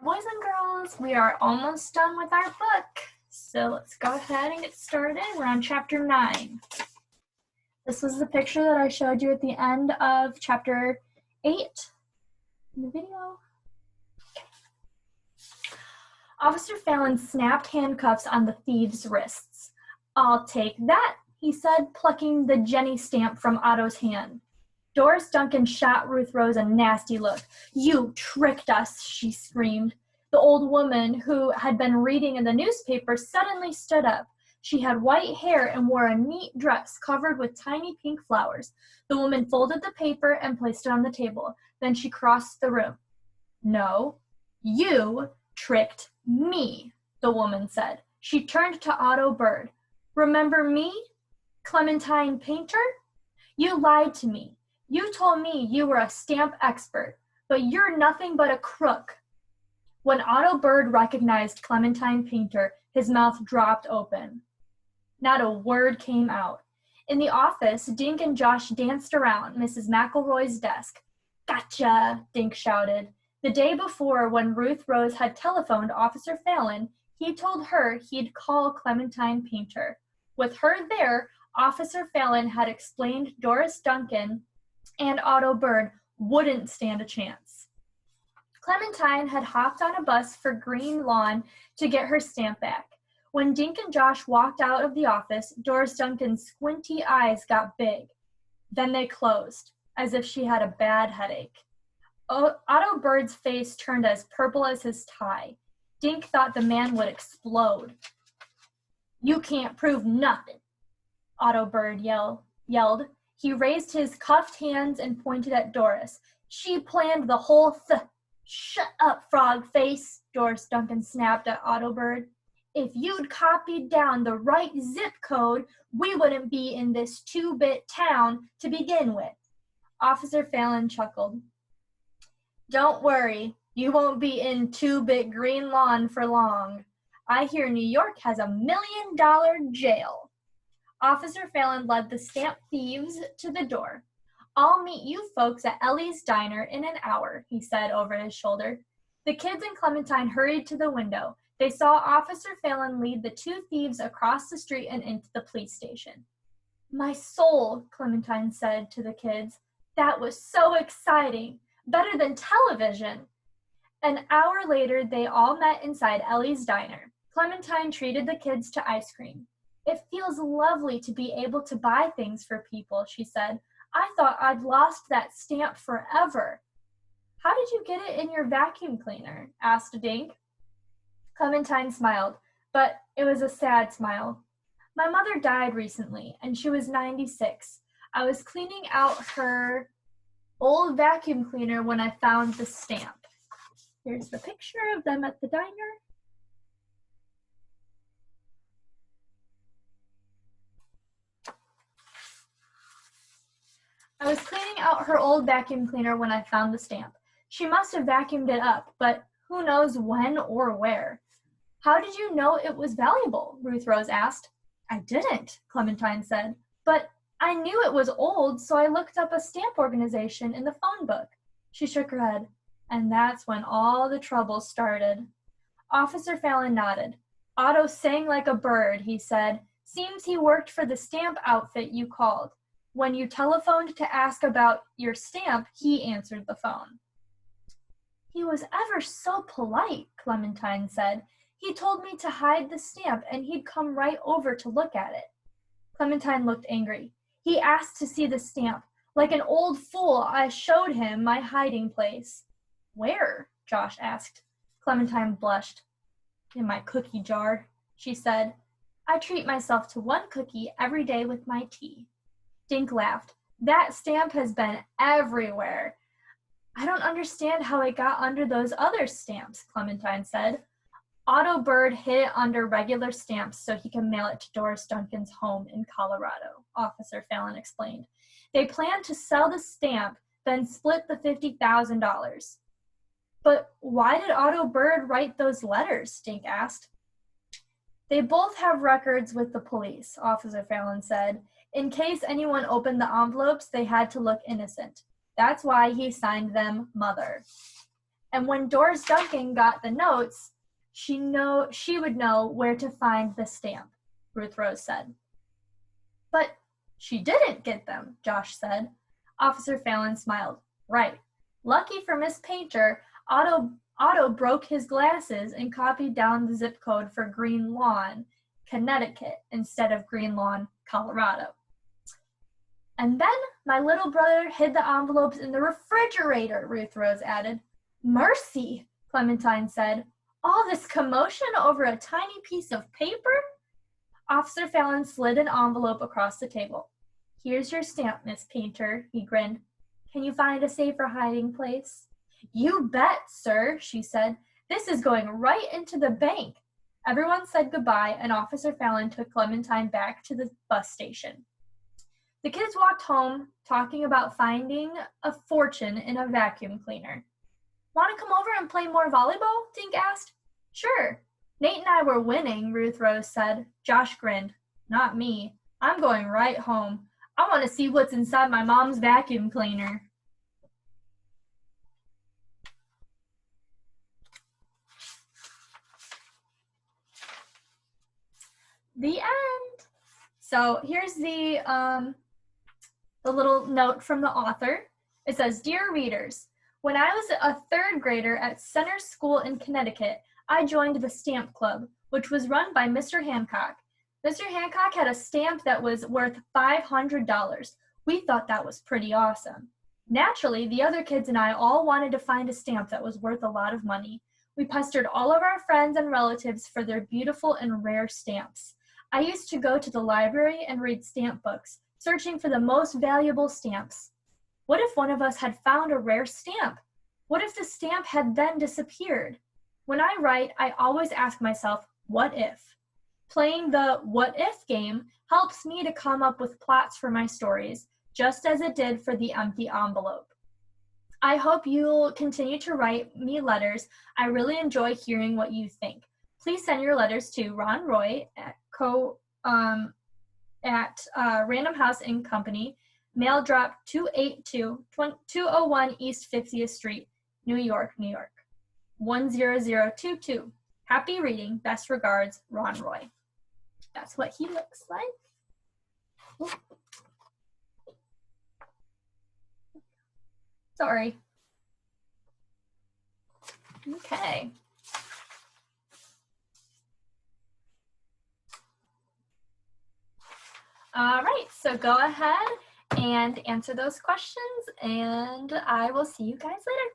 Boys and girls, we are almost done with our book. So let's go ahead and get started. We're on chapter 9. This was the picture that I showed you at the end of chapter 8 in the video. Officer Fallon snapped handcuffs on the thief's wrists. "I'll take that," he said, plucking the Jenny stamp from Otto's hand. Doris Duncan shot Ruth Rose a nasty look. "You tricked us," she screamed. The old woman, who had been reading in the newspaper, suddenly stood up. She had white hair and wore a neat dress covered with tiny pink flowers. The woman folded the paper and placed it on the table. Then she crossed the room. "No, you tricked me," the woman said. She turned to Otto Bird. "Remember me? Clementine Painter? You lied to me. You told me you were a stamp expert, but you're nothing but a crook." When Otto Bird recognized Clementine Painter, his mouth dropped open. Not a word came out. In the office, Dink and Josh danced around Mrs. McElroy's desk. "Gotcha," Dink shouted. The day before, when Ruth Rose had telephoned Officer Fallon, he told her he'd call Clementine Painter. With her there, Officer Fallon had explained Doris Duncan and Otto Bird wouldn't stand a chance. Clementine had hopped on a bus for Green Lawn to get her stamp back. When Dink and Josh walked out of the office, Doris Duncan's squinty eyes got big. Then they closed, as if she had a bad headache. Otto Bird's face turned as purple as his tie. Dink thought the man would explode. "You can't prove nothing," Otto Bird yelled. He raised his cuffed hands and pointed at Doris. "She planned the whole "Shut up, frog face," Doris Duncan snapped at Otto Bird. "If you'd copied down the right zip code, we wouldn't be in this 2-bit town to begin with." Officer Fallon chuckled. "Don't worry, you won't be in 2-bit Green Lawn for long. I hear New York has $1 million jail." Officer Fallon led the stamp thieves to the door. "I'll meet you folks at Ellie's Diner in an hour," he said over his shoulder. The kids and Clementine hurried to the window. They saw Officer Fallon lead the two thieves across the street and into the police station. "My soul," Clementine said to the kids. "That was so exciting. Better than television." An hour later, they all met inside Ellie's Diner. Clementine treated the kids to ice cream. "It feels lovely to be able to buy things for people," she said. "I thought I'd lost that stamp forever." "How did you get it in your vacuum cleaner?" asked Dink. Clementine smiled, but it was a sad smile. "My mother died recently, and she was 96. I was cleaning out her old vacuum cleaner when I found the stamp." Here's the picture of them at the diner. "I was cleaning out her old vacuum cleaner when I found the stamp. She must have vacuumed it up, but who knows when or where." "How did you know it was valuable?" Ruth Rose asked. "I didn't," Clementine said, "but I knew it was old, so I looked up a stamp organization in the phone book." She shook her head. "And that's when all the trouble started." Officer Fallon nodded. "Otto sang like a bird," he said. "Seems he worked for the stamp outfit you called. When you telephoned to ask about your stamp, he answered the phone." "He was ever so polite," Clementine said. "He told me to hide the stamp, and he'd come right over to look at it." Clementine looked angry. "He asked to see the stamp. Like an old fool, I showed him my hiding place." "Where?" Josh asked. Clementine blushed. "In my cookie jar," she said. "I treat myself to one cookie every day with my tea." Dink laughed. "That stamp has been everywhere." "I don't understand how it got under those other stamps," Clementine said. "Otto Bird hid it under regular stamps so he could mail it to Doris Duncan's home in Colorado," Officer Fallon explained. "They planned to sell the stamp, then split the $50,000. "But why did Otto Bird write those letters?" Dink asked. "They both have records with the police," Officer Fallon said. "In case anyone opened the envelopes, they had to look innocent. That's why he signed them Mother." And when Doris Duncan got the notes, she would know where to find the stamp, Ruth Rose said. But she didn't get them, Josh said. Officer Fallon smiled. Right. Lucky for Miss Painter, Otto broke his glasses and copied down the zip code for Green Lawn, Connecticut, instead of Green Lawn, Colorado. And then my little brother hid the envelopes in the refrigerator, Ruth Rose added. Mercy, Clementine said. All this commotion over a tiny piece of paper? Officer Fallon slid an envelope across the table. Here's your stamp, Miss Painter, he grinned. Can you find a safer hiding place? You bet, sir, she said. This is going right into the bank. Everyone said goodbye, and Officer Fallon took Clementine back to the bus station. The kids walked home, talking about finding a fortune in a vacuum cleaner. Want to come over and play more volleyball? Dink asked. Sure. Nate and I were winning, Ruth Rose said. Josh grinned. Not me. I'm going right home. I want to see what's inside my mom's vacuum cleaner. The end. So here's the little note from the author. It says, Dear readers, when I was a third grader at Center School in Connecticut, I joined the Stamp Club, which was run by Mr. Hancock. Mr. Hancock had a stamp that was worth $500. We thought that was pretty awesome. Naturally, the other kids and I all wanted to find a stamp that was worth a lot of money. We pestered all of our friends and relatives for their beautiful and rare stamps. I used to go to the library and read stamp books, searching for the most valuable stamps. What if one of us had found a rare stamp? What if the stamp had then disappeared? When I write, I always ask myself, what if? Playing the what if game helps me to come up with plots for my stories, just as it did for the empty envelope. I hope you'll continue to write me letters. I really enjoy hearing what you think. Please send your letters to Ron Roy at Random House and Company, mail drop 201 East 50th Street, New York, New York, 10022. Happy reading. Best regards, Ron Roy. That's what he looks like. Ooh. Sorry. Okay. All right, so go ahead and answer those questions, and I will see you guys later.